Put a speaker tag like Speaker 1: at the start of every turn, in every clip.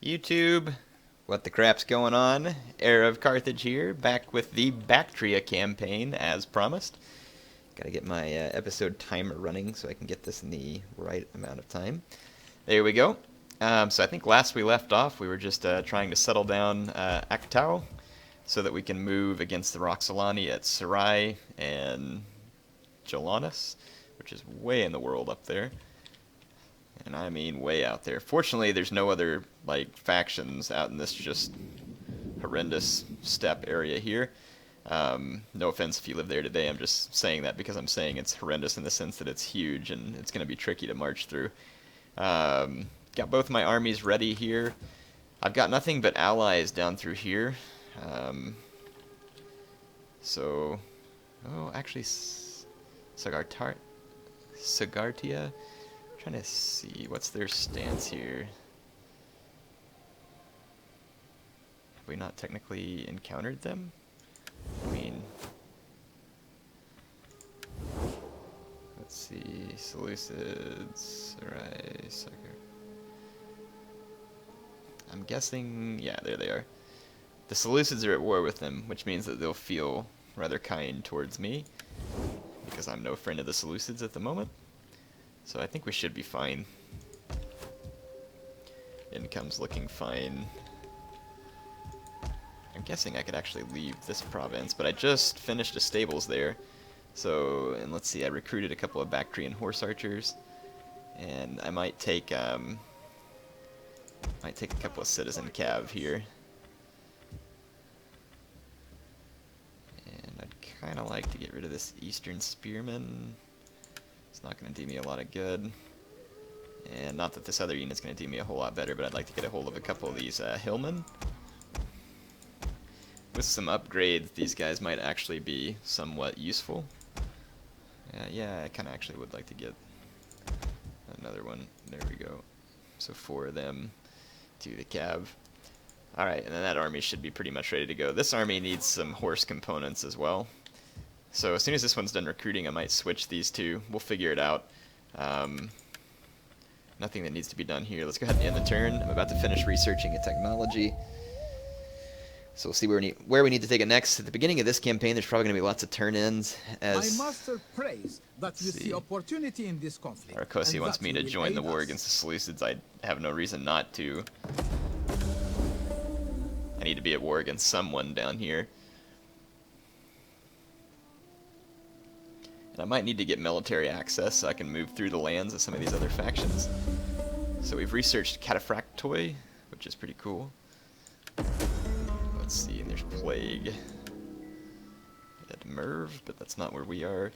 Speaker 1: YouTube, what the crap's going on? HeirofCarthage here, back with the Baktria campaign as promised. Gotta get my episode timer running so I can get this in the right amount of time. There we go. So I think last we left off, we were just trying to settle down Aktau so that we can move against the Roxolani at Sarai and Jolanus, which is way in the world up there. And I mean way out there. Fortunately, there's no other like factions out in this just horrendous steppe area here. No offense if you live there today, I'm just saying that because I'm saying it's horrendous in the sense that it's huge and it's going to be tricky to march through. Got both my armies ready here. I've got nothing but allies down through here. So, oh, actually, Sagartia. Trying to see what's their stance here. Have we not technically encountered them? I mean, let's see, Seleucids, Sarai, Sucker. I'm guessing, yeah, there they are. The Seleucids are at war with them, which means that they'll feel rather kind towards me, because I'm no friend of the Seleucids at the moment. So I think we should be fine. Income's looking fine. I'm guessing I could actually leave this province, but I just finished a stables there. So, and let's see, I recruited a couple of Bactrian horse archers, and I might take a couple of citizen cav here. And I'd kind of like to get rid of this eastern spearman. It's not going to do me a lot of good. And not that this other unit's going to do me a whole lot better, but I'd like to get a hold of a couple of these hillmen. With some upgrades, these guys might actually be somewhat useful. Yeah, I kind of actually would like to get another one. There we go. So 4 of them to the cav. Alright, and then that army should be pretty much ready to go. This army needs some horse components as well. So as soon as this one's done recruiting, I might switch these two. We'll figure it out. Nothing that needs to be done here. Let's go ahead and end the turn. I'm about to finish researching a technology. So we'll see where we need to take it next. At the beginning of this campaign, there's probably going to be lots of turn-ins. As
Speaker 2: my master prays that you see opportunity in this conflict.
Speaker 1: Arcosi wants me to join the war against the Seleucids. I have no reason not to. I need to be at war against someone down here. And I might need to get military access so I can move through the lands of some of these other factions. So we've researched Cataphractoi, which is pretty cool. Let's see, and there's Plague at Merv, but that's not where we are.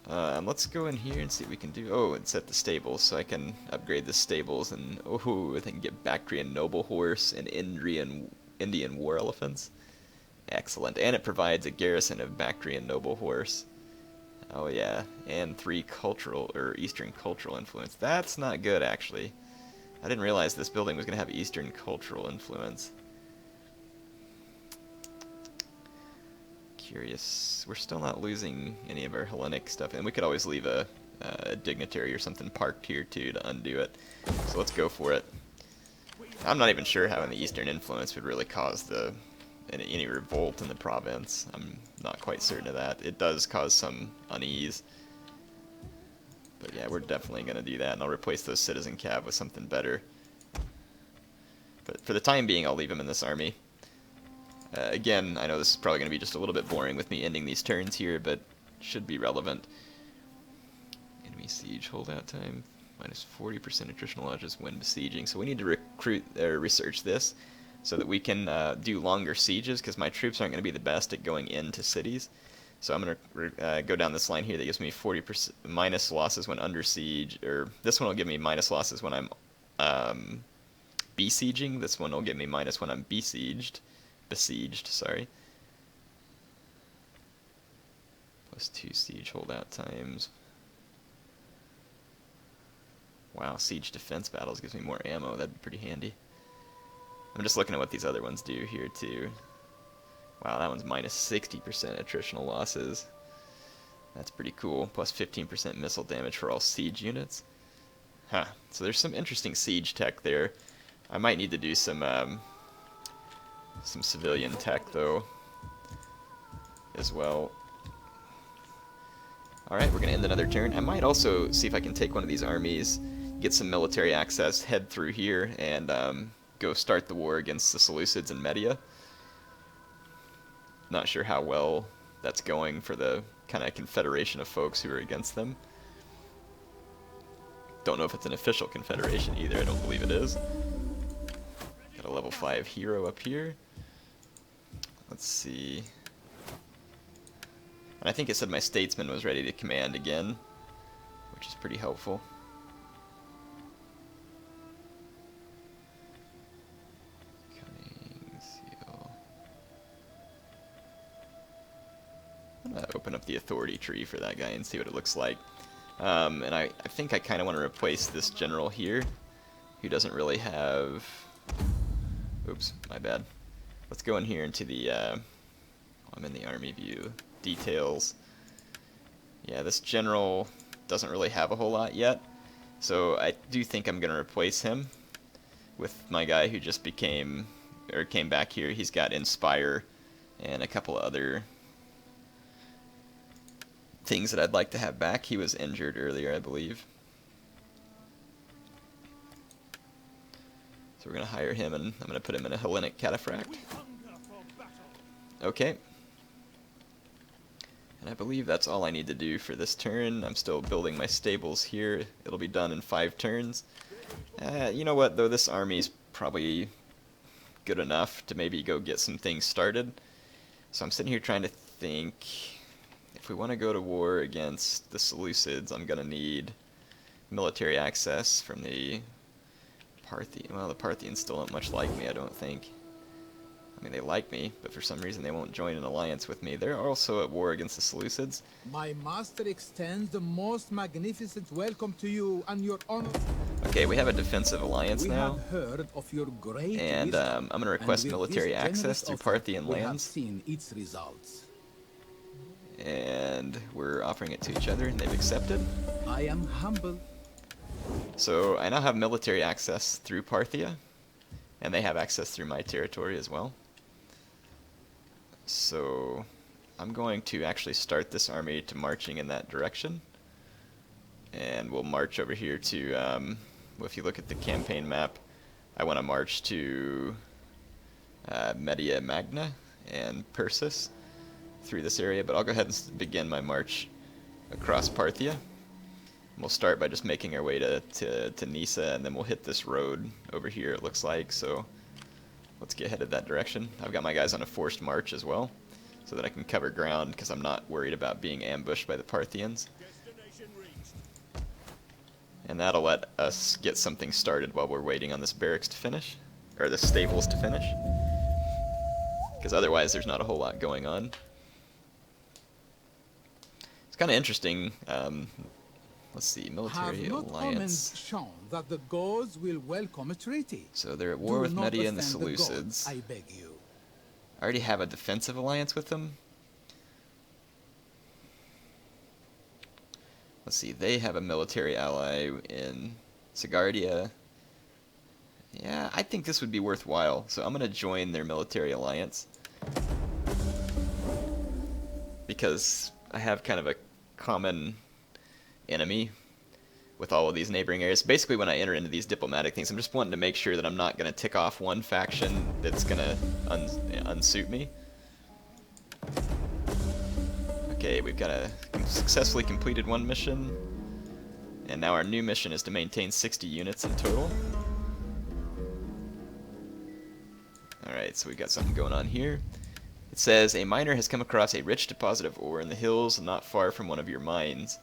Speaker 1: Let's go in here and see what we can do. Oh, it's at the stables, so I can upgrade the stables, and oh, I can get Bactrian Noble Horse and Indian War Elephants. Excellent, and it provides a garrison of Bactrian Noble Horse. Oh yeah, and 3 cultural, or Eastern cultural influence. That's not good, actually. I didn't realize this building was going to have Eastern cultural influence. Curious. We're still not losing any of our Hellenic stuff, and we could always leave a dignitary or something parked here too to undo it. So let's go for it. I'm not even sure how the Eastern influence would really cause any revolt in the province. I'm not quite certain of that. It does cause some unease. But yeah, we're definitely going to do that, and I'll replace those citizen cav with something better. But for the time being, I'll leave them in this army. Again, I know this is probably going to be just a little bit boring with me ending these turns here, but should be relevant. Enemy siege holdout time, minus 40% attritional lodges when besieging. So we need to research this so that we can do longer sieges, because my troops aren't going to be the best at going into cities. So I'm going to go down this line here that gives me 40% minus losses when under siege, or this one will give me minus losses when I'm besieging. This one will give me minus when I'm besieged, sorry. Plus 2 siege holdout times. Wow, siege defense battles gives me more ammo. That'd be pretty handy. I'm just looking at what these other ones do here too. Wow, that one's minus 60% attritional losses. That's pretty cool. Plus 15% missile damage for all siege units. Huh. So there's some interesting siege tech there. I might need to do some civilian tech though, as well. Alright, we're going to end another turn. I might also see if I can take one of these armies, get some military access, head through here, and go start the war against the Seleucids in Media. Not sure how well that's going for the kind of confederation of folks who are against them. Don't know if it's an official confederation either, I don't believe it is. Got a level 5 hero up here. Let's see. And I think it said my statesman was ready to command again, which is pretty helpful. Cunning seal. I'm going to open up the authority tree for that guy and see what it looks like. And I think I kind of want to replace this general here, who doesn't really have... Oops, my bad. Let's go in here into the... I'm in the army view. Details. Yeah, this general doesn't really have a whole lot yet, so I do think I'm going to replace him with my guy who just came back here. He's got Inspire and a couple of other things that I'd like to have back. He was injured earlier, I believe. So we're going to hire him, and I'm going to put him in a Hellenic Cataphract. Okay. And I believe that's all I need to do for this turn. I'm still building my stables here. It'll be done in 5 turns. You know what, though? This army's probably good enough to maybe go get some things started. So I'm sitting here trying to think... If we want to go to war against the Seleucids, I'm going to need military access from the Parthians. Well, the Parthians still don't much like me, I don't think. I mean, they like me, but for some reason they won't join an alliance with me. They're also at war against the Seleucids.
Speaker 2: My master extends the most magnificent welcome to you and your honor.
Speaker 1: Okay, we have a defensive alliance now.
Speaker 2: We have heard of your great
Speaker 1: and I'm going to request military access through Parthian lands.
Speaker 2: We have seen its results.
Speaker 1: And we're offering it to each other, and they've accepted.
Speaker 2: I am humble.
Speaker 1: So I now have military access through Parthia, and they have access through my territory as well. So I'm going to actually start this army to marching in that direction. And we'll march over here to, well, if you look at the campaign map, I want to march to Media Magna and Persis through this area, but I'll go ahead and begin my march across Parthia. We'll start by just making our way to Nisa, and then we'll hit this road over here, it looks like, so let's get headed that direction. I've got my guys on a forced march as well, so that I can cover ground, because I'm not worried about being ambushed by the Parthians. And that'll let us get something started while we're waiting on this barracks to finish, or the stables to finish, because otherwise there's not a whole lot going on. It's kind of interesting. Let's see, military alliance.
Speaker 2: Shown that the Gauls will welcome a treaty.
Speaker 1: So they're at war with Media and the Seleucids.
Speaker 2: The Gauls, I beg you.
Speaker 1: I already have a defensive alliance with them. Let's see, they have a military ally in Sigardia. Yeah, I think this would be worthwhile, so I'm going to join their military alliance. Because I have kind of a common enemy with all of these neighboring areas. Basically, when I enter into these diplomatic things, I'm just wanting to make sure that I'm not going to tick off one faction that's going to unsuit me. Okay, we've got a successfully completed one mission, and now our new mission is to maintain 60 units in total. Alright, so we've got something going on here. It says, a miner has come across a rich deposit of ore in the hills not far from one of your mines.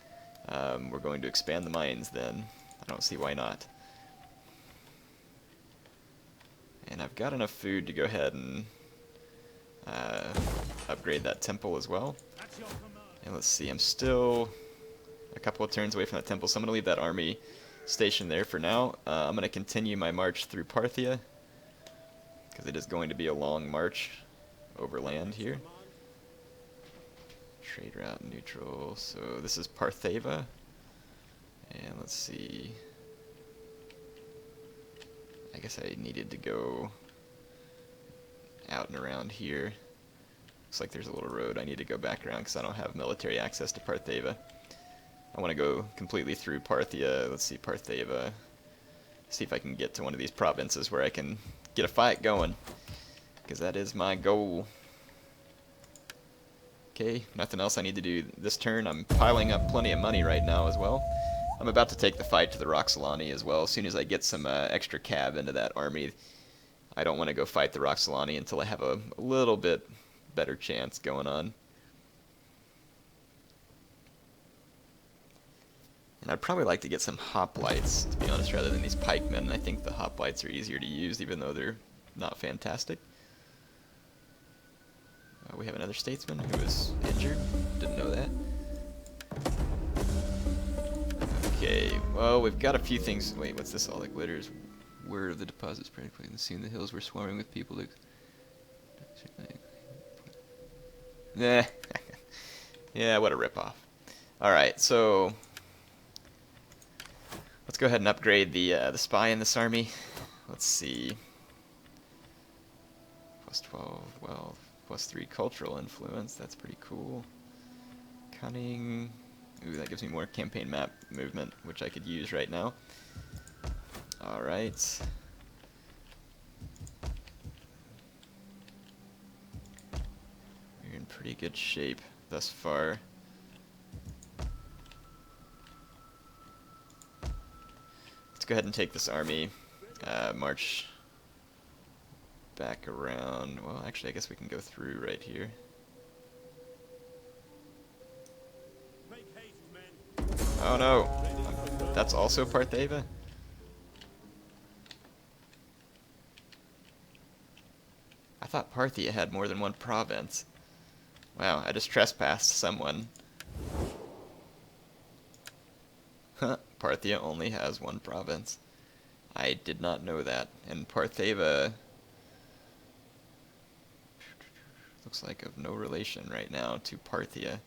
Speaker 1: We're going to expand the mines then. I don't see why not. And I've got enough food to go ahead and upgrade that temple as well. And let's see, I'm still a couple of turns away from that temple, so I'm going to leave that army stationed there for now. I'm going to continue my march through Parthia, because it is going to be a long march over land here. Trade route neutral, so this is Partheva, and let's see, I guess I needed to go out and around here. Looks like there's a little road. I need to go back around because I don't have military access to Partheva. I want to go completely through Parthia. Let's see, Partheva. See if I can get to one of these provinces where I can get a fight going, because that is my goal. Okay, nothing else I need to do this turn. I'm piling up plenty of money right now as well. I'm about to take the fight to the Roxolani as well. As soon as I get some extra cab into that army, I don't want to go fight the Roxolani until I have a little bit better chance going on. And I'd probably like to get some hoplites, to be honest, rather than these pikemen. I think the hoplites are easier to use, even though they're not fantastic. We have another statesman who is injured. Didn't know that. Okay, well, we've got a few things. Wait, what's this? All that glitters. Word of the deposits practically seen. The hills were swarming with people. Nah. Yeah, what a ripoff. Alright, so let's go ahead and upgrade the spy in this army. Let's see. Plus 12, well, plus 3 cultural influence. That's pretty cool. Cunning. Ooh, that gives me more campaign map movement, which I could use right now. Alright. We're in pretty good shape thus far. Let's go ahead and take this army, march back around. Well, actually, I guess we can go through right here. Oh no, that's also Partheva? I thought Parthia had more than one province. Wow, I just trespassed someone. Huh, Parthia only has one province. I did not know that. And Partheva looks like of no relation right now to Parthia.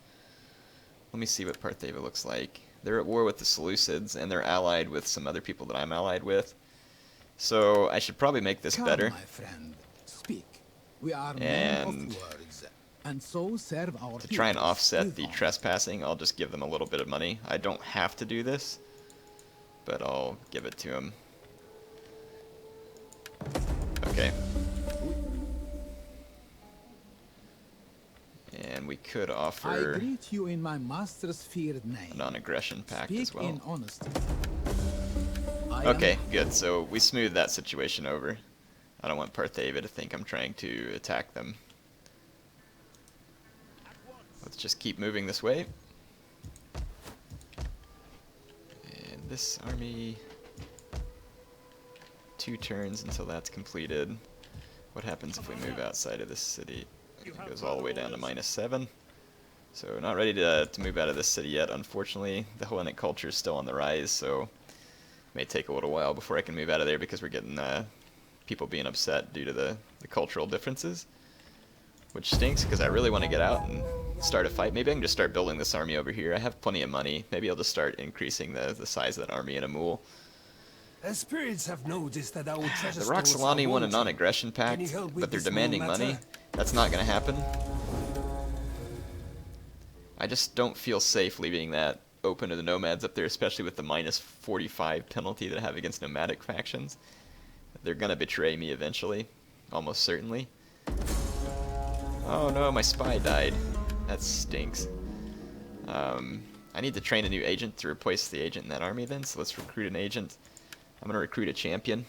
Speaker 1: Let me see what Partheva looks like. They're at war with the Seleucids, and they're allied with some other people that I'm allied with. So I should probably make this better.
Speaker 2: My friend, speak. We are men
Speaker 1: And
Speaker 2: of words, and so serve our
Speaker 1: to try and
Speaker 2: peoples
Speaker 1: offset
Speaker 2: with
Speaker 1: the
Speaker 2: honor.
Speaker 1: trespassing, I'll just give them a little bit of money. I don't have to do this, but I'll give it to them. Okay. And we could
Speaker 2: I
Speaker 1: offer
Speaker 2: greet you in my master's feared
Speaker 1: a
Speaker 2: name.
Speaker 1: non-aggression pact
Speaker 2: Speak
Speaker 1: as well.
Speaker 2: in honesty. I
Speaker 1: Okay,
Speaker 2: am
Speaker 1: good. So we smoothed that situation over. I don't want Partheva to think I'm trying to attack them. Let's just keep moving this way. And this army, 2 turns until that's completed. What happens if we move outside of this city? It goes all the way down to -7. So not ready to move out of this city yet, unfortunately. The Hellenic culture is still on the rise, so it may take a little while before I can move out of there because we're getting people being upset due to the cultural differences, which stinks because I really want to get out and start a fight. Maybe I can just start building this army over here. I have plenty of money. Maybe I'll just start increasing the size of that army in Amul.
Speaker 3: The spirits have noticed that our treasure
Speaker 1: The
Speaker 3: stores are
Speaker 1: Roxolani want a
Speaker 3: wanting.
Speaker 1: non-aggression
Speaker 3: Can you
Speaker 1: pact,
Speaker 3: help with
Speaker 1: but they're
Speaker 3: this small
Speaker 1: demanding
Speaker 3: matter?
Speaker 1: money. That's not going to happen. I just don't feel safe leaving that open to the nomads up there, especially with the -45 penalty that I have against nomadic factions. They're going to betray me eventually, almost certainly. Oh no, my spy died. That stinks. I need to train a new agent to replace the agent in that army then, so let's recruit an agent. I'm going to recruit a champion.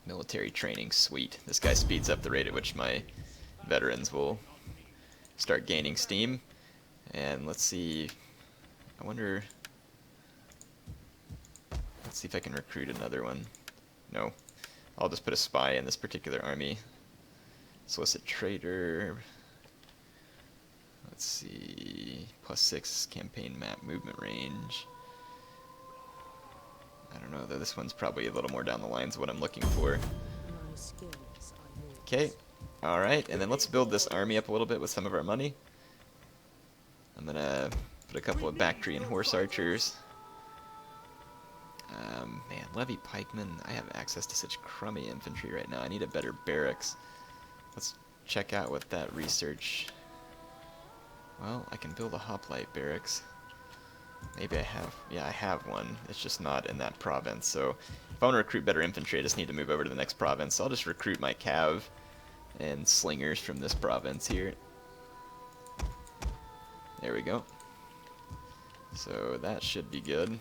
Speaker 1: Military training, sweet. This guy speeds up the rate at which my veterans will start gaining steam. And let's see, I wonder, let's see if I can recruit another one. No, I'll just put a spy in this particular army. Solicit trader. Let's see, +6 campaign map movement range. I don't know, though this one's probably a little more down the lines of what I'm looking for. Okay, alright, and then let's build this army up a little bit with some of our money. I'm gonna put a couple of Bactrian horse archers Man, Levy Pikemen, I have access to such crummy infantry right now. I need a better barracks. Let's check out what that research... Well, I can build a hoplite barracks. Maybe I have... Yeah, I have one. It's just not in that province. So if I want to recruit better infantry, I just need to move over to the next province. So I'll just recruit my cav and slingers from this province here. There we go. So that should be good.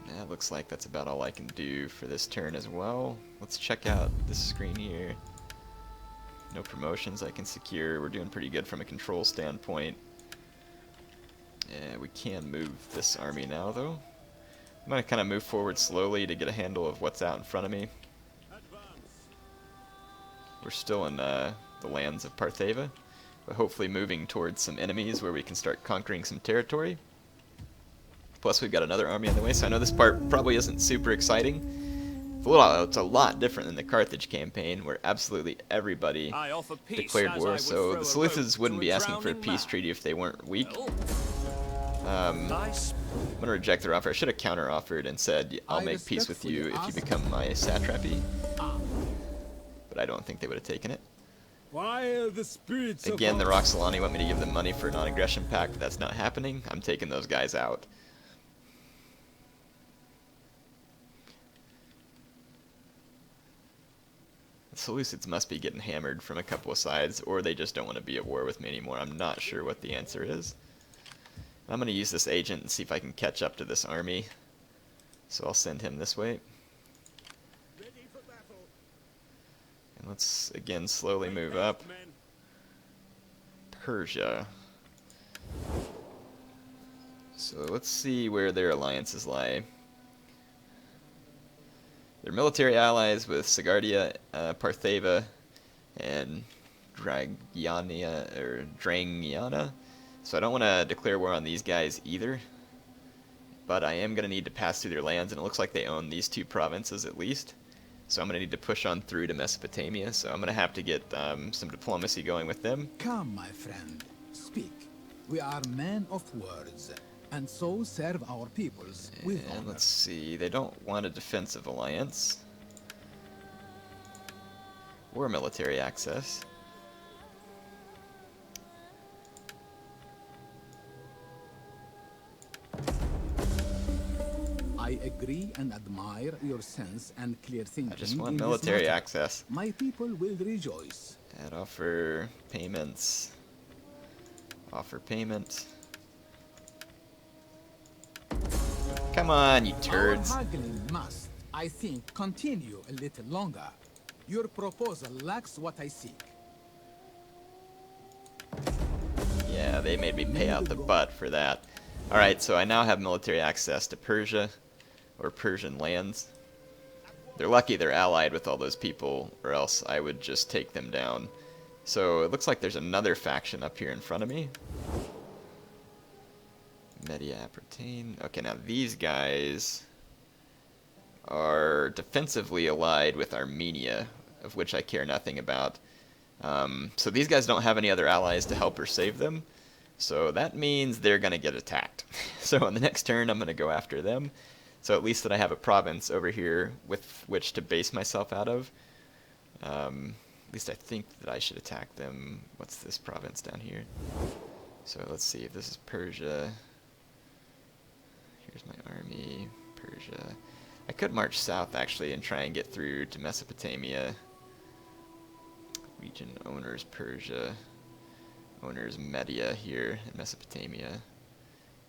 Speaker 1: And that looks like that's about all I can do for this turn as well. Let's check out this screen here. No promotions I can secure. We're doing pretty good from a control standpoint. Yeah, we can move this army now, though. I'm going to kind of move forward slowly to get a handle of what's out in front of me. We're still in the lands of Partheva, but hopefully moving towards some enemies where we can start conquering some territory. Plus we've got another army on the way, so I know this part probably isn't super exciting. It's a lot different than the Carthage campaign, where absolutely everybody declared war, so the Seleucids wouldn't be asking for a peace treaty if they weren't weak. I'm going to reject their offer. I should have counter-offered and said, I'll make peace with you if you become my satrapy. But I don't think they would have taken it.
Speaker 3: While the spirits
Speaker 1: Again, the Roxolani want me to give them money for a non-aggression pact, but that's not happening. I'm taking those guys out. The Seleucids must be getting hammered from a couple of sides, or they just don't want to be at war with me anymore. I'm not sure what the answer is. I'm going to use this agent and see if I can catch up to this army. So I'll send him this way. And let's, again, slowly move up. Persia. So let's see where their alliances lie. They're military allies with Sigardia, Partheva, and Drangiana. So I don't want to declare war on these guys either. But I am going to need to pass through their lands, and it looks like they own these two provinces at least. So I'm going to need to push on through to Mesopotamia. So I'm going to have to get some diplomacy going with them.
Speaker 2: Come, my friend, speak. We are men of words, and so serve our peoples with honor.
Speaker 1: And let's see, they don't want a defensive alliance or military access.
Speaker 2: I agree and admire your sense and clear thinking.
Speaker 1: I just want
Speaker 2: in this
Speaker 1: military
Speaker 2: matter.
Speaker 1: access.
Speaker 2: My people will rejoice.
Speaker 1: And offer payments. Offer payment. Come on, you turds.
Speaker 2: Our haggling must, I think, continue a little longer. Your proposal lacks what I seek.
Speaker 1: Yeah, they made me pay out the butt for that. Alright, so I now have military access to Persia, or Persian lands. They're lucky they're allied with all those people, or else I would just take them down. So it looks like there's another faction up here in front of me. Media appertain. Okay, now these guys are defensively allied with Armenia, of which I care nothing about. So these guys don't have any other allies to help or save them. So that means they're going to get attacked. So on the next turn, I'm going to go after them. So at least that I have a province over here with which to base myself out of. At least I think that I should attack them. What's this province down here? So let's see if this is Persia. Here's my army, Persia. I could march south actually and try and get through to Mesopotamia. Region owners Persia. Owners Media here in Mesopotamia.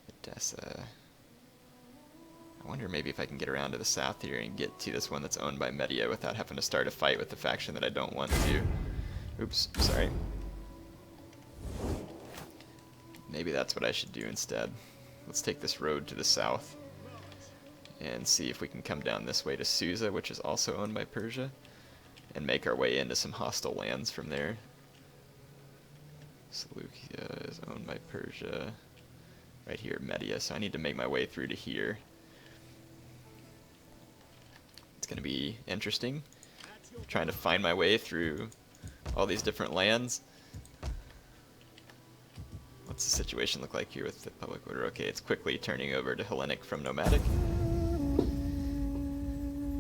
Speaker 1: Edessa. I wonder maybe if I can get around to the south here and get to this one that's owned by Media without having to start a fight with the faction that I don't want to. Oops, sorry. Maybe that's what I should do instead. Let's take this road to the south and see if we can come down this way to Susa, which is also owned by Persia, and make our way into some hostile lands from there. Seleucia is owned by Persia. Right here, Media, so I need to make my way through to here. It's going to be interesting, trying to find my way through all these different lands. What's the situation look like here with the public order? Okay, it's quickly turning over to Hellenic from nomadic.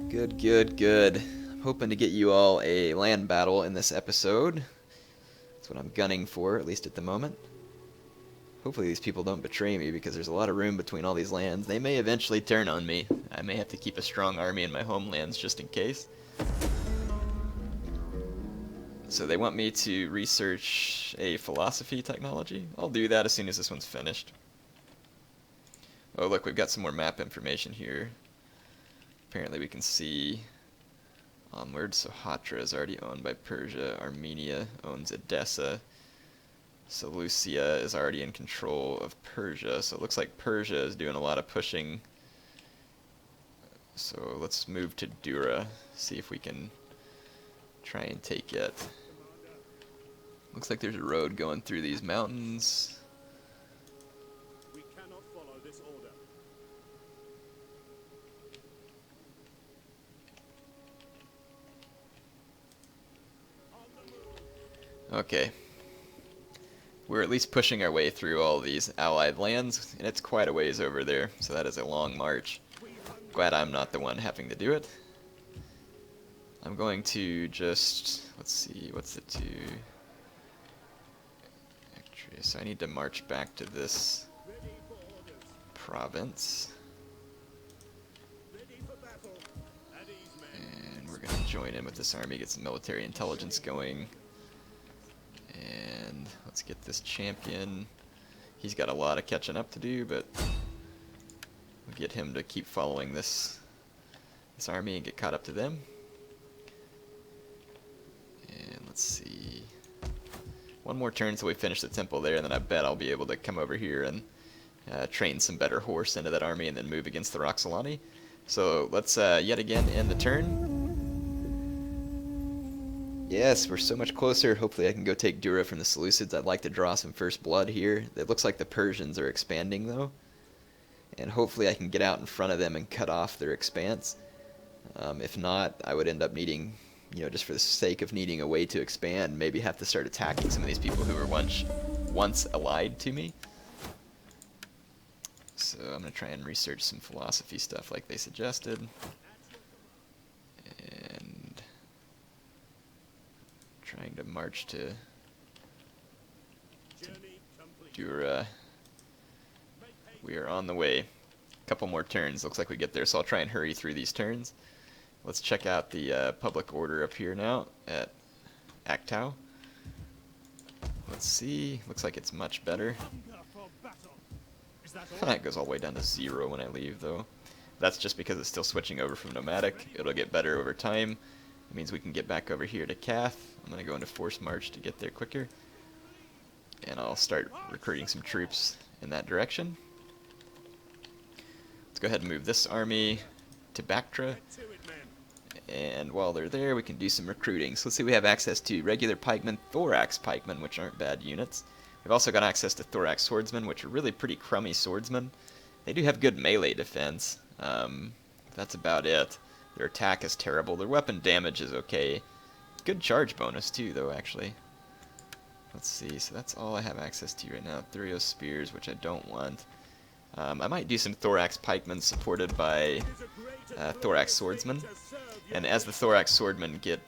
Speaker 1: Good, good, good. I'm hoping to get you all a land battle in this episode. That's what I'm gunning for, at least at the moment. Hopefully these people don't betray me, because there's a lot of room between all these lands. They may eventually turn on me. I may have to keep a strong army in my homelands just in case. So they want me to research a philosophy technology. I'll do that as soon as this one's finished. Oh look, we've got some more map information here. Apparently we can see onward. So Hatra is already owned by Persia. Armenia owns Edessa. Seleucia is already in control of Persia. So it looks like Persia is doing a lot of pushing. So let's move to Dura, see if we can try and take it. Looks like there's a road going through these mountains.
Speaker 3: We cannot follow this order.
Speaker 1: Okay. We're at least pushing our way through all these allied lands, and it's quite a ways over there, so that is a long march. Glad I'm not the one having to do it. I'm going to just, let's see, what's it to? So I need to march back to this province. And we're going to join in with this army, get some military intelligence going. And let's get this champion. He's got a lot of catching up to do, but we'll get him to keep following this army and get caught up to them. And let's see. One more turn till we finish the temple there, and then I bet I'll be able to come over here and train some better horse into that army and then move against the Roxolani. So let's yet again end the turn. Yes, we're so much closer. Hopefully I can go take Dura from the Seleucids. I'd like to draw some first blood here. It looks like the Persians are expanding though. And hopefully I can get out in front of them and cut off their expanse. If not, I would end up needing, just for the sake of needing a way to expand, maybe have to start attacking some of these people who were once allied to me. So I'm going to try and research some philosophy stuff like they suggested. And trying to march to Dura. We are on the way. A couple more turns. Looks like we get there, so I'll try and hurry through these turns. Let's check out the public order up here now at Aktau. Let's see. Looks like it's much better. It goes all the way down to 0 when I leave, though. That's just because it's still switching over from nomadic. It'll get better over time. It means we can get back over here to Kath. I'm going to go into force march to get there quicker. And I'll start recruiting some troops in that direction. Let's go ahead and move this army to Baktria. And while they're there, we can do some recruiting. So let's see, we have access to regular pikemen, thorax pikemen, which aren't bad units. We've also got access to thorax swordsmen, which are really pretty crummy swordsmen. They do have good melee defense. That's about it. Their attack is terrible. Their weapon damage is okay. Good charge bonus too, though, actually. Let's see, so that's all I have access to right now. Tyros spears, which I don't want. I might do some thorax pikemen supported by thorax swordsmen. And as the thorax swordmen get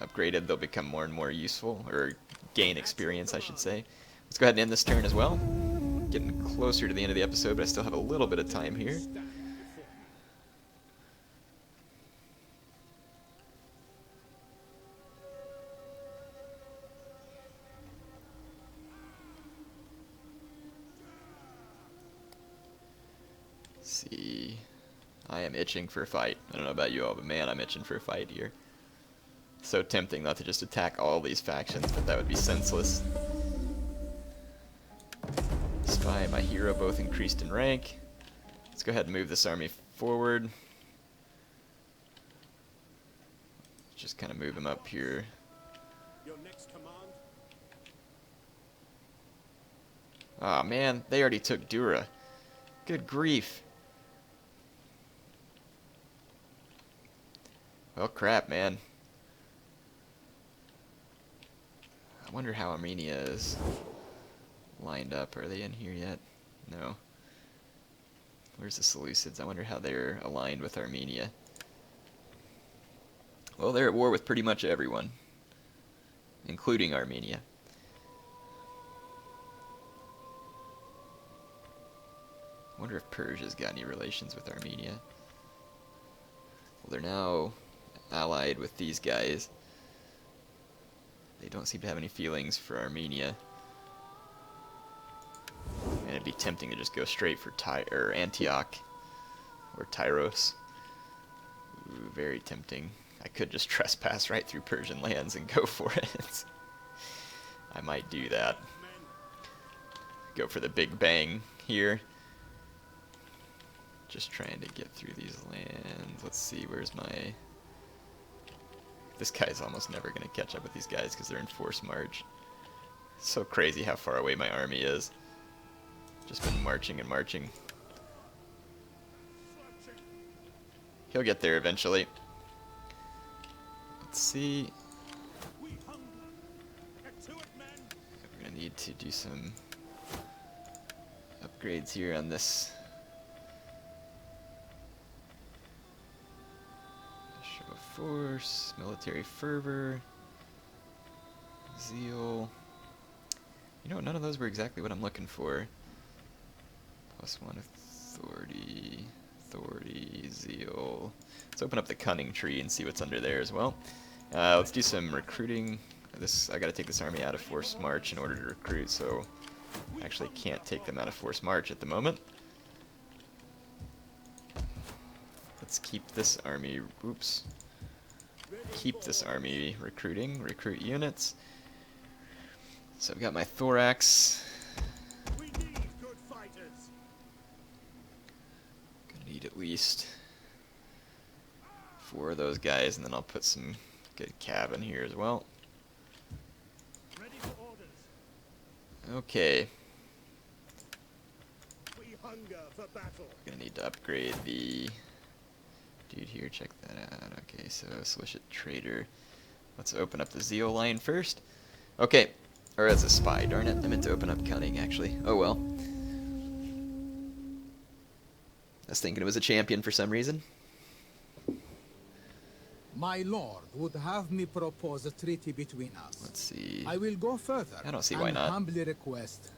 Speaker 1: upgraded, they'll become more and more useful, or gain experience, I should say. Let's go ahead and end this turn as well. Getting closer to the end of the episode, but I still have a little bit of time here. See, I am itching for a fight. I don't know about you all, but man, I'm itching for a fight here. So tempting not to just attack all these factions, but that would be senseless. Spy and my hero both increased in rank. Let's go ahead and move this army forward. Just kind of move him up here.
Speaker 3: Your next command?
Speaker 1: Aw, man, they already took Dura. Good grief. Well, crap, man. I wonder how Armenia is. lined up. Are they in here yet? No. Where's the Seleucids? I wonder how they're aligned with Armenia. Well, they're at war with pretty much everyone, including Armenia. I wonder if Persia's got any relations with Armenia. Well, they're now allied with these guys. They don't seem to have any feelings for Armenia. And it'd be tempting to just go straight for Antioch or Tyros. Ooh, very tempting. I could just trespass right through Persian lands and go for it. I might do that. Go for the big bang here. Just trying to get through these lands. Let's see, where's my... This guy's almost never going to catch up with these guys because they're in forced march. It's so crazy how far away my army is. Just been marching and marching. He'll get there eventually. Let's see. We're going to need to do some upgrades here on this. Show of force, military fervor, zeal. You know, none of those were exactly what I'm looking for. +1 authority, zeal. Let's open up the cunning tree and see what's under there as well. Let's do some recruiting. I got to take this army out of forced march in order to recruit, so I actually can't take them out of forced march at the moment. Let's keep this army. Oops. Keep this army recruiting. Recruit units. So I've got my thorax. Gonna need at least 4 of those guys, and then I'll put some good cav in here as well. Okay. Gonna need to upgrade the dude here. Check that out. Okay, so solicit trader. Let's open up the zeal line first. Okay. Or as a spy, darn it. I meant to open up cunning, actually. Oh well. I was thinking it was a champion for some reason.
Speaker 2: My lord would have me propose a treaty between us.
Speaker 1: Let's see.
Speaker 2: I will go further.
Speaker 1: I don't see why not.
Speaker 2: Humbly request.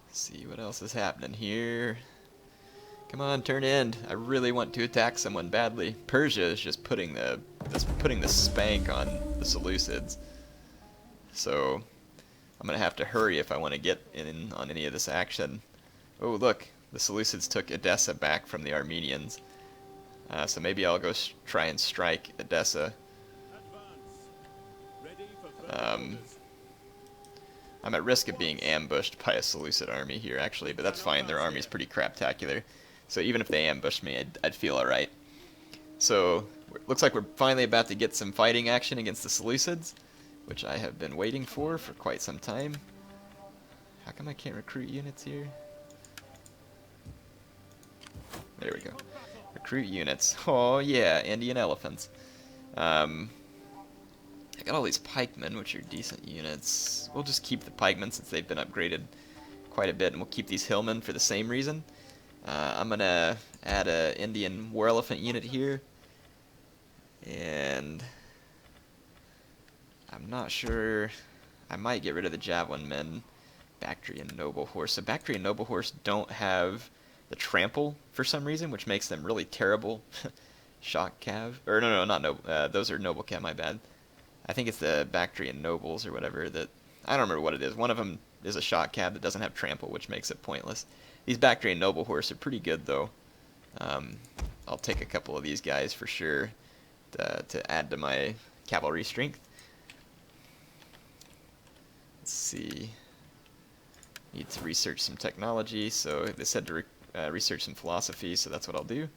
Speaker 1: Let's see what else is happening here. Come on, turn in. I really want to attack someone badly. Persia is just putting the spank on the Seleucids. So I'm gonna have to hurry if I want to get in on any of this action. Oh look, the Seleucids took Edessa back from the Armenians. So maybe I'll go try and strike Edessa. I'm at risk of being ambushed by a Seleucid army here, actually, but that's fine. Their army's pretty craptacular. So even if they ambushed me, I'd feel alright. So, looks like we're finally about to get some fighting action against the Seleucids, which I have been waiting for quite some time. How come I can't recruit units here? There we go. Recruit units. Oh yeah, Indian elephants. I got all these pikemen, which are decent units. We'll just keep the pikemen since they've been upgraded quite a bit, and we'll keep these hillmen for the same reason. I'm going to add an Indian war elephant unit here. And I'm not sure. I might get rid of the javelin men. Baktria and noble horse. So Baktria and noble horse don't have the trample for some reason, which makes them really terrible. Shock cav. Or no, not noble. Those are noble cav, my bad. I think it's the Bactrian nobles or whatever that... I don't remember what it is. One of them is a shock cav that doesn't have trample, which makes it pointless. These Bactrian noble horse are pretty good, though. I'll take a couple of these guys for sure to add to my cavalry strength. Let's see. Need to research some technology, so they said to research some philosophy, so that's what I'll do.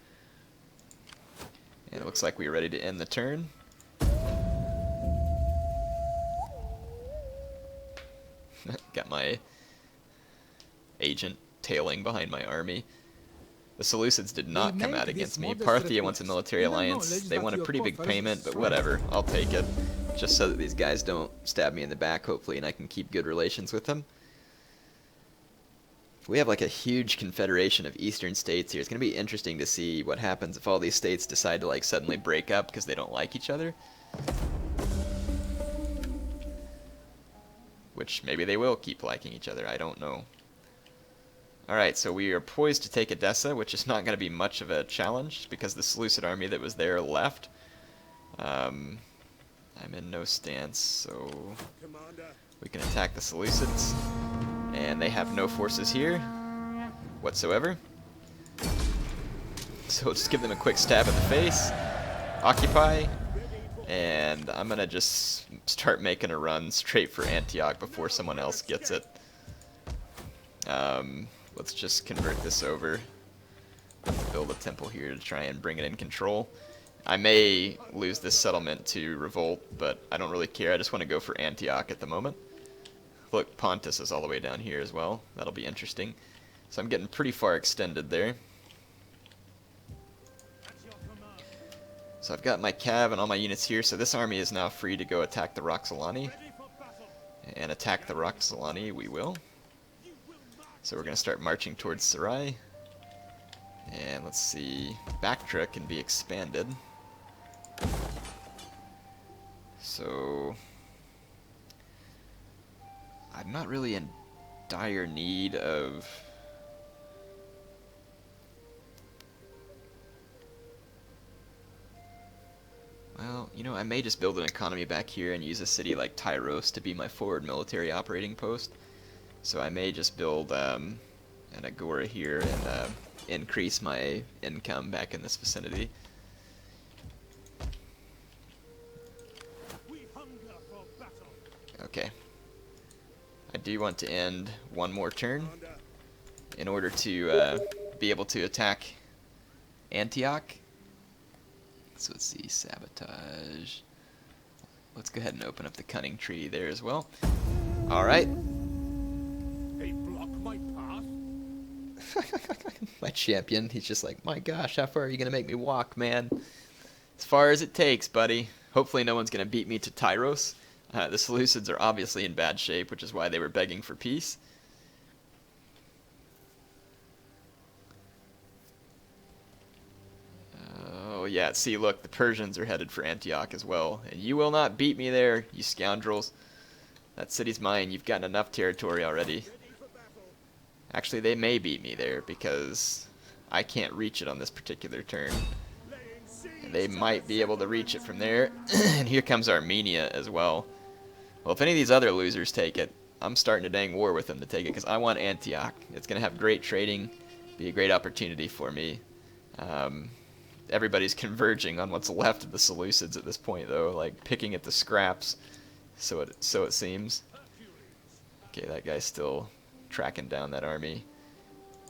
Speaker 1: And it looks like we're ready to end the turn. Got my agent tailing behind my army. The Seleucids did not come out against me. Parthia wants a military alliance. They want a pretty big payment, but whatever. I'll take it. just so that these guys don't stab me in the back, hopefully, and I can keep good relations with them. We have like a huge confederation of eastern states here. It's going to be interesting to see what happens if all these states decide to like suddenly break up because they don't like each other. Which maybe they will keep liking each other, I don't know. Alright, so we are poised to take Edessa, which is not going to be much of a challenge because the Seleucid army that was there left. I'm in no stance, so we can attack the Seleucids. And they have no forces here whatsoever. So we'll just give them a quick stab in the face. Occupy. And I'm going to just start making a run straight for Antioch before someone else gets it. Let's just convert this over. Let's build a temple here to try and bring it in control. I may lose this settlement to revolt, but I don't really care. I just want to go for Antioch at the moment. Look, Pontus is all the way down here as well. That'll be interesting. So I'm getting pretty far extended there. So I've got my cav and all my units here, so this army is now free to go attack the Roxolani. And attack the Roxolani we will. So we're going to start marching towards Sarai. And let's see, Baktria can be expanded. So I'm not really in dire need of... Well, you know, I may just build an economy back here and use a city like Tyros to be my forward military operating post. So I may just build an agora here and increase my income back in this vicinity. Okay. I do want to end one more turn in order to be able to attack Antioch. So let's see, sabotage. Let's go ahead and open up the cunning tree there as well. Alright.
Speaker 3: They block my path.
Speaker 1: My champion, he's just like, my gosh, how far are you going to make me walk, man? As far as it takes, buddy. Hopefully no one's going to beat me to Tyros. The Seleucids are obviously in bad shape, which is why they were begging for peace. Oh yeah, see, look, the Persians are headed for Antioch as well. And you will not beat me there, you scoundrels. That city's mine. You've gotten enough territory already. Actually, they may beat me there because I can't reach it on this particular turn. And they might be able to reach it from there. And here comes Armenia as well. Well, if any of these other losers take it, I'm starting a dang war with them to take it because I want Antioch. It's going to have great trading, be a great opportunity for me. Everybody's converging on what's left of the Seleucids at this point, though, like picking at the scraps, so it seems. Okay, that guy's still tracking down that army.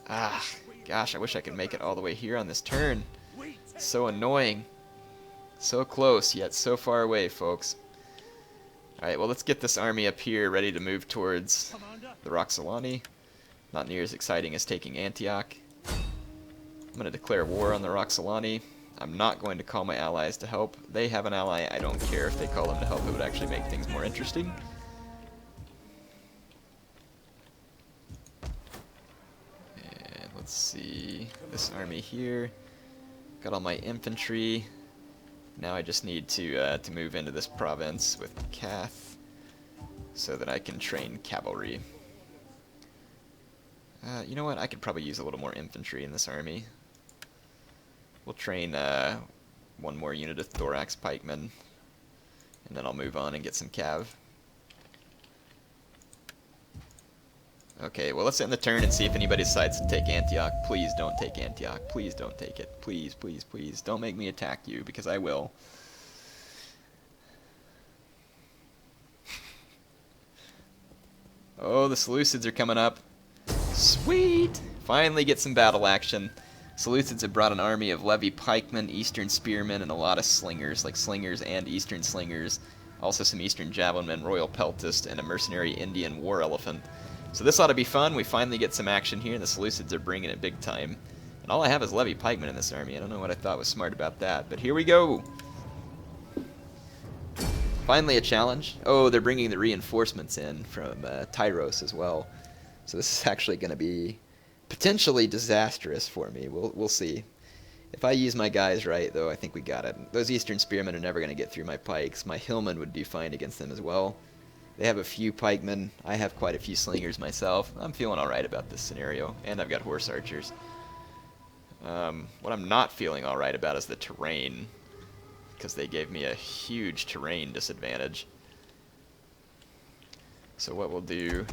Speaker 1: Ah, gosh, I wish I could make it all the way here on this turn. It's so annoying. So close, yet so far away, folks. Alright, well, let's get this army up here ready to move towards the Roxolani. Not near as exciting as taking Antioch. I'm going to declare war on the Roxolani. I'm not going to call my allies to help. They have an ally. I don't care if they call them to help. It would actually make things more interesting. And let's see. This army here. Got all my infantry. Now I just need to move into this province with Cath so that I can train cavalry. You know what? I could probably use a little more infantry in this army. We'll train one more unit of thorax pikemen, and then I'll move on and get some cav. Okay, well, let's end the turn and see if anybody decides to take Antioch. Please don't take Antioch. Please don't take it. Please, please, please. Don't make me attack you, because I will. Oh, the Seleucids are coming up. Sweet! Finally get some battle action. Seleucids have brought an army of levy pikemen, eastern spearmen, and a lot of slingers, like slingers and eastern slingers. Also some eastern javelinmen, royal peltist, and a mercenary Indian war elephant. So this ought to be fun. We finally get some action here, and the Seleucids are bringing it big time. And all I have is levy pikemen in this army. I don't know what I thought was smart about that, but here we go! Finally a challenge. Oh, they're bringing the reinforcements in from Tyros as well. So this is actually going to be potentially disastrous for me. We'll see. If I use my guys right, though, I think we got it. Those Eastern Spearmen are never going to get through my pikes. My Hillmen would do fine against them as well. They have a few pikemen. I have quite a few slingers myself. I'm feeling alright about this scenario. And I've got horse archers. What I'm not feeling alright about is the terrain, because they gave me a huge terrain disadvantage. So what we'll do,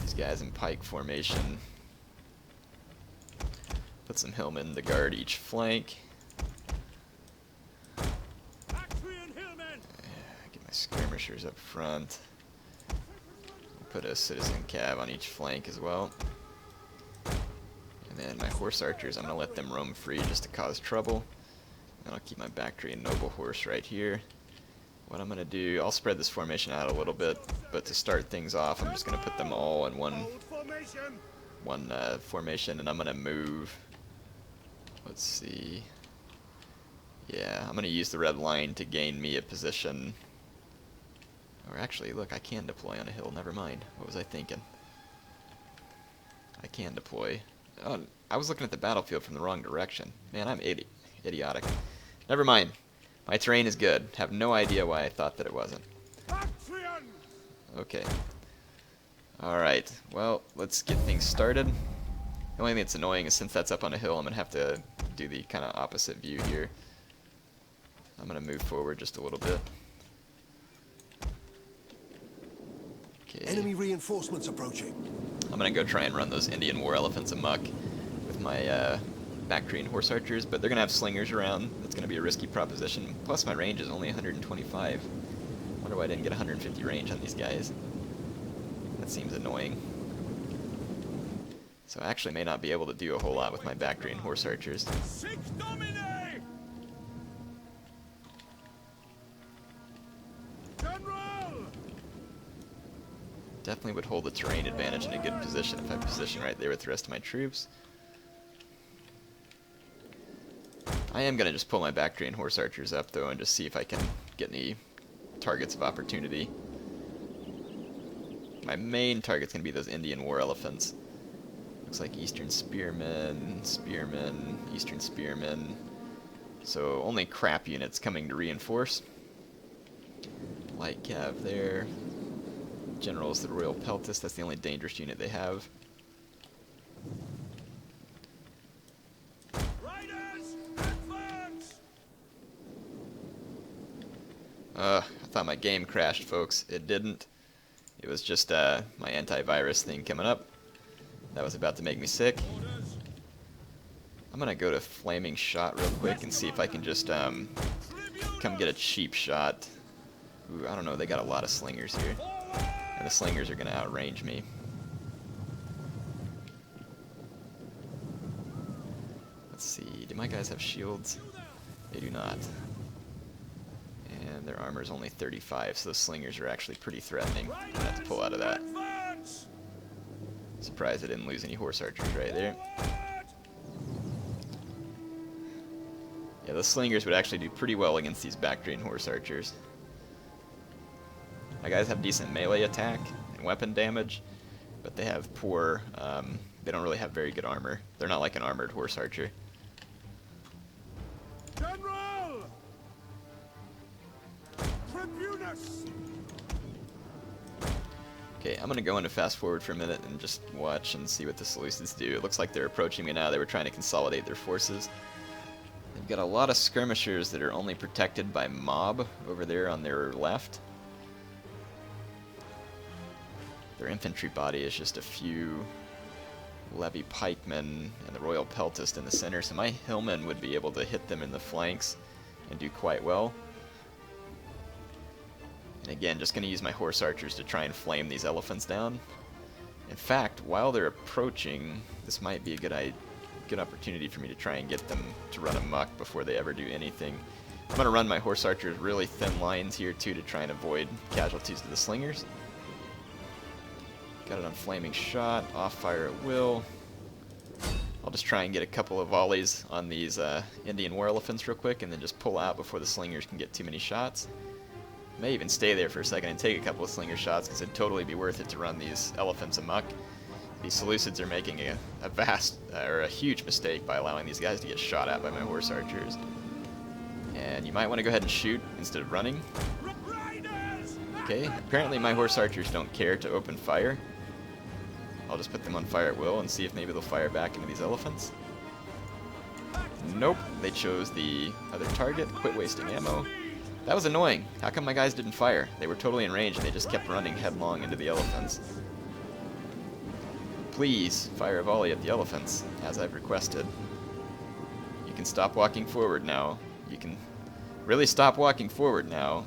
Speaker 1: these guys in pike formation, put some hillmen to guard each flank.
Speaker 3: Bactrian hillmen!
Speaker 1: Get my skirmishers up front. Put a citizen cav on each flank as well. And then my horse archers, I'm going to let them roam free just to cause trouble. And I'll keep my Baktria noble horse right here. What I'm going to do, I'll spread this formation out a little bit, but to start things off, I'm just going to put them all in one formation, and I'm going to move. Let's see. Yeah, I'm going to use the red line to gain me a position. Or actually, look, I can deploy on a hill. Never mind. What was I thinking? I can deploy. Oh, I was looking at the battlefield from the wrong direction. Man, I'm idiotic. Never mind. My terrain is good. Have no idea why I thought that it wasn't. Okay. Alright, well, let's get things started. The only thing that's annoying is since that's up on a hill, I'm going to have to do the kind of opposite view here. I'm going to move forward just a little bit. Okay.
Speaker 4: Enemy reinforcements approaching.
Speaker 1: I'm going to go try and run those Indian war elephants amok with my Bactrian horse archers, but they're going to have slingers around. That's going to be a risky proposition. Plus my range is only 125. Wonder why I didn't get 150 range on these guys. That seems annoying. So I actually may not be able to do a whole lot with my Bactrian horse archers.
Speaker 3: Sic Domine! General!
Speaker 1: Definitely would hold the terrain advantage in a good position if I position right there with the rest of my troops. I am going to just pull my Bactrian horse archers up, though, and just see if I can get any targets of opportunity. My main target's going to be those Indian war elephants. Looks like Eastern Spearmen, Eastern Spearmen. So only crap units coming to reinforce. Light cav there. General's the Royal Peltist, that's the only dangerous unit they have.
Speaker 3: Riders, advance!
Speaker 1: I thought my game crashed, folks. It didn't. It was just my antivirus thing coming up. That was about to make me sick.
Speaker 3: Orders.
Speaker 1: I'm gonna go to Flaming Shot real quick and see if I can just come get a cheap shot. Ooh, I don't know, they got a lot of slingers here. And the slingers are gonna outrange me. Let's see, do my guys have shields? They do not. And their armor is only 35, so the slingers are actually pretty threatening. I'm gonna have to pull out of that.
Speaker 3: Advance!
Speaker 1: Surprised I didn't lose any horse archers right there. Yeah, the slingers would actually do pretty well against these Bactrian horse archers. My guys have decent melee attack and weapon damage, but they have poor, they don't really have very good armor. They're not like an armored horse archer.
Speaker 3: General! Tribunus!
Speaker 1: Okay, I'm gonna go into fast forward for a minute and just watch and see what the Seleucids do. It looks like they're approaching me now. They were trying to consolidate their forces. They've got a lot of skirmishers that are only protected by mob over there on their left. Their infantry body is just a few levy pikemen and the Royal Peltist in the center, so my hillmen would be able to hit them in the flanks and do quite well. And again, just going to use my horse archers to try and flame these elephants down. In fact, while they're approaching, this might be a good opportunity for me to try and get them to run amok before they ever do anything. I'm going to run my horse archers really thin lines here too to try and avoid casualties to the slingers. Got it on Flaming Shot, off fire at will. I'll just try and get a couple of volleys on these Indian war elephants real quick and then just pull out before the slingers can get too many shots. May even stay there for a second and take a couple of slinger shots, because it'd totally be worth it to run these elephants amok. These Seleucids are making a huge mistake by allowing these guys to get shot at by my horse archers. And you might want to go ahead and shoot instead of running. Okay, apparently my horse archers don't care to open fire. I'll just put them on fire at will and see if maybe they'll fire back into these elephants. Nope, they chose the other target. Quit wasting ammo. That was annoying. How come my guys didn't fire? They were totally in range and they just kept running headlong into the elephants. Please fire a volley at the elephants, as I've requested. You can stop walking forward now. You can really stop walking forward now.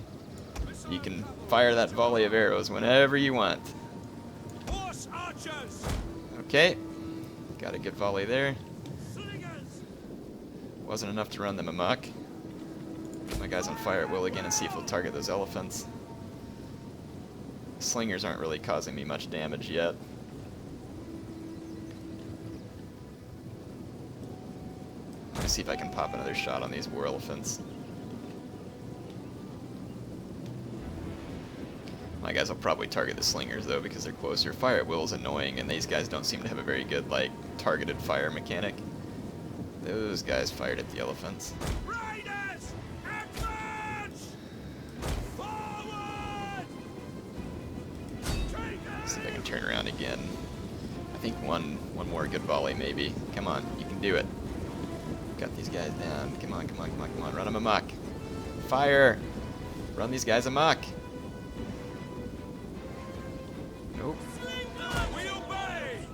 Speaker 1: You can fire that volley of arrows whenever you want.
Speaker 3: Horse archers!
Speaker 1: Okay, got a good volley there. Wasn't enough to run them amok. Put my guys on fire at will again and see if they'll target those elephants. Slingers aren't really causing me much damage yet. Let me see if I can pop another shot on these war elephants. My guys will probably target the slingers though because they're closer. Fire at will is annoying and these guys don't seem to have a very good targeted fire mechanic. Those guys fired at the elephants.
Speaker 3: Riders! Advance! Forward!
Speaker 1: Let's see if I can turn around again. I think one more good volley maybe. Come on, you can do it. Got these guys down. Come on, come on, come on, come on. Run them amok. Fire! Run these guys amok. Nope.
Speaker 3: We obey!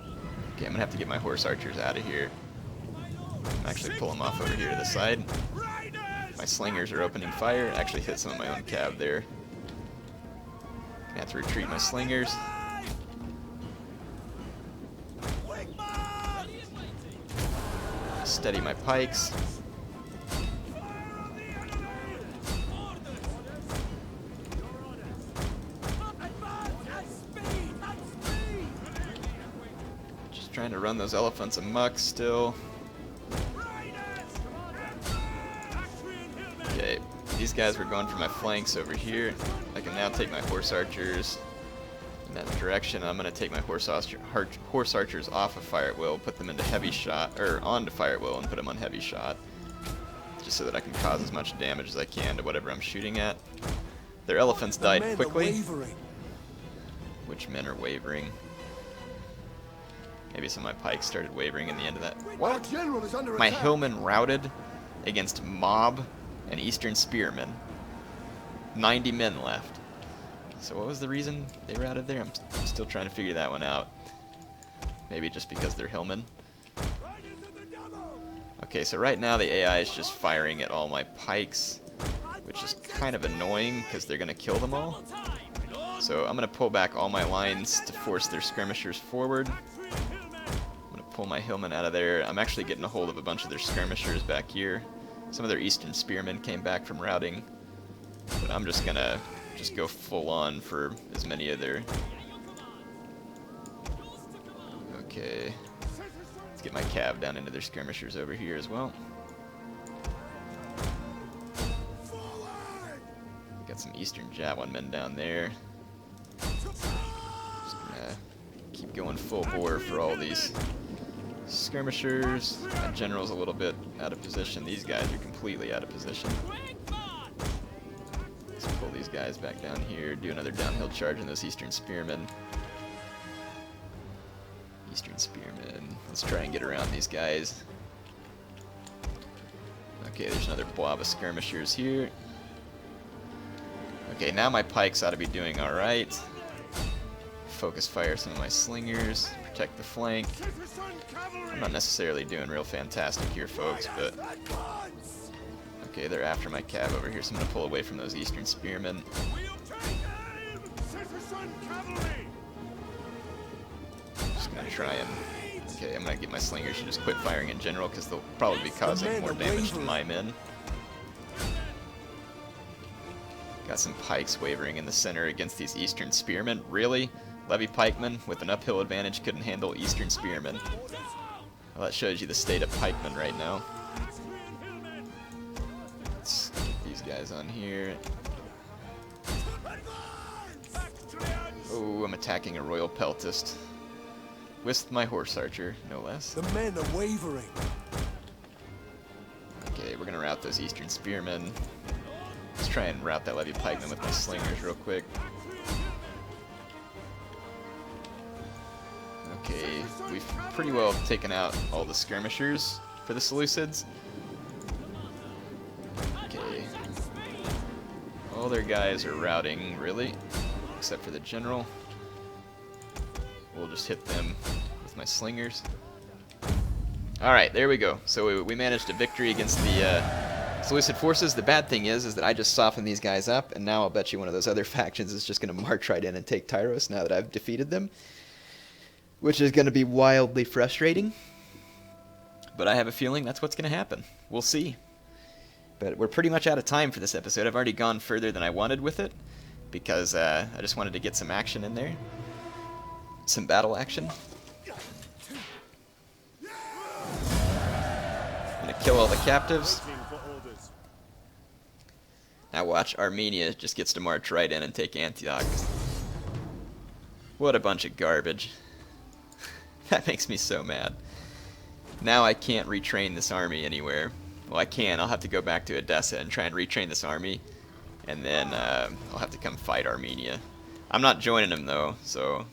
Speaker 1: Okay, I'm gonna have to get my horse archers out of here. Actually pull them off over here to the side.
Speaker 3: Riders!
Speaker 1: My slingers are opening fire. Actually hit some of my own cav there. Gonna have to retreat my slingers. Steady my pikes. Just trying to run those elephants amok still. Okay, these guys were going for my flanks over here. I can now take my horse archers in that direction. I'm going to take my horse archers off of fire at will, put them into heavy shot, or onto fire at will and put them on heavy shot, just so that I can cause as much damage as I can to whatever I'm shooting at. Their elephants died quickly. Which men are wavering? Maybe some of my pikes started wavering in the end of that. What? My hillmen routed against mob and eastern spearmen. 90 men left. So what was the reason they routed there? I'm still trying to figure that one out. Maybe just because they're hillmen. Okay, so right now the AI is just firing at all my pikes, which is kind of annoying because they're going to kill them all. So I'm going to pull back all my lines to force their skirmishers forward. I'm going to pull my hillmen out of there. I'm actually getting a hold of a bunch of their skirmishers back here. Some of their eastern spearmen came back from routing, but I'm just going to go full on for as many of their... Okay. Let's get my cav down into their skirmishers over here as well. Got some eastern Javelin men down there. Just gonna keep going full bore for all these skirmishers. My general's a little bit out of position. These guys are completely out of position. Let's pull these guys back down here. Do another downhill charge on those eastern spearmen. Eastern spearmen. Let's try and get around these guys. Okay, there's another blob of skirmishers here. Okay, now my pikes ought to be doing alright. Focus fire some of my slingers. Protect the flank. I'm not necessarily doing real fantastic here, folks, but... Okay, they're after my cav over here, so I'm going to pull away from those eastern spearmen. Just going to try and... Okay, I'm going to get my slingers to just quit firing in general, because they'll probably be causing more damage to my men. Got some pikes wavering in the center against these eastern spearmen. Really? Levy pikemen with an uphill advantage couldn't handle eastern spearmen. Well, that shows you the state of pikemen right now. Let's get these guys on here. Oh, I'm attacking a royal peltist. With my horse archer, no less.
Speaker 4: The men are wavering.
Speaker 1: Okay, we're gonna rout those eastern spearmen. Let's try and rout that levy pikeman with my slingers real quick. Okay, we've pretty well taken out all the skirmishers for the Seleucids. Okay. All their guys are routing, really, except for the general. We'll just hit them with my slingers. Alright, there we go. So we managed a victory against the Seleucid forces. The bad thing is that I just softened these guys up, and now I'll bet you one of those other factions is just going to march right in and take Tyros now that I've defeated them, which is going to be wildly frustrating. But I have a feeling that's what's going to happen. We'll see. But we're pretty much out of time for this episode. I've already gone further than I wanted with it, because I just wanted to get some action in there. Some battle action. I'm gonna kill all the captives. Now watch, Armenia just gets to march right in and take Antioch. What a bunch of garbage. That makes me so mad. Now I can't retrain this army anywhere. Well, I can. I'll have to go back to Edessa and try and retrain this army. And then I'll have to come fight Armenia. I'm not joining them though, so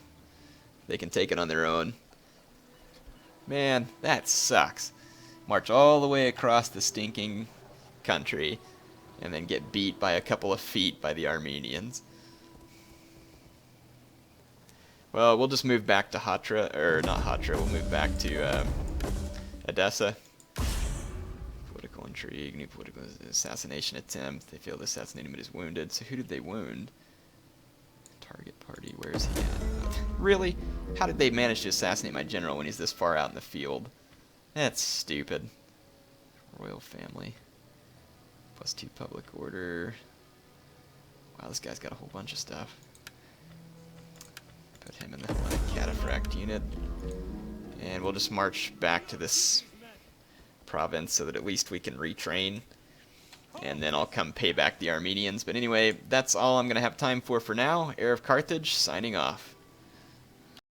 Speaker 1: they can take it on their own. Man, that sucks. March all the way across the stinking country and then get beat by a couple of feet by the Armenians. Well, we'll just move back to Hatra, or not Hatra, we'll move back to Edessa. Political intrigue, new political assassination attempt. They failed to assassinate him but is wounded. So who did they wound? Target party, where is he at? Really? How did they manage to assassinate my general when he's this far out in the field? That's stupid. Royal family. +2 public order. Wow, this guy's got a whole bunch of stuff. Put him in the Hellenic cataphract unit. And we'll just march back to this province so that at least we can retrain. And then I'll come pay back the Armenians. But anyway, that's all I'm going to have time for now. HeirofCarthage, signing off.